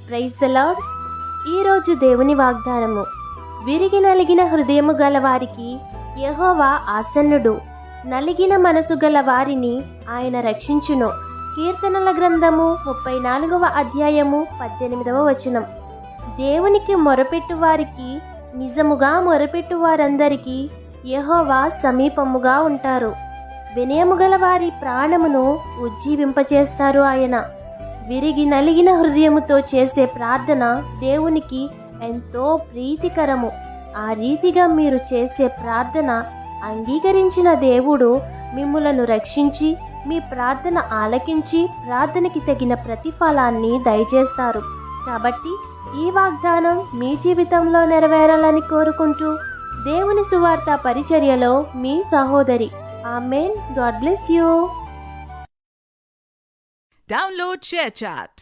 Praise the lord. ఈరోజు దేవుని వాగ్దానము. విరిగి నలిగిన హృదయము గల వారికి యెహోవా ఆసన్నుడు, నలిగిన మనసు గల వారిని ఆయన రక్షించును. కీర్తనల గ్రంథము 34వ అధ్యాయము 18వ వచనం. దేవునికి మొరపెట్టు వారికి, నిజముగా మొరపెట్టు వారందరికీ యెహోవా సమీపముగా ఉంటారు. వినయము గల వారి ప్రాణమును ఉజ్జీవింపచేస్తారు ఆయన. విరిగి నలిగిన హృదయముతో చేసే ప్రార్థన దేవునికి ఎంతో ప్రీతికరము. ఆ రీతిగా మీరు చేసే ప్రార్థన అంగీకరించిన దేవుడు మిమ్ములను రక్షించి మీ ప్రార్థన ఆలకించి ప్రార్థనకి తగిన ప్రతిఫలాన్ని దయచేస్తారు. కాబట్టి ఈ వాగ్దానం మీ జీవితంలో నెరవేరాలని కోరుకుంటూ దేవుని సువార్త పరిచర్యలో మీ సహోదరి. Amen. God bless you. Download ShareChat.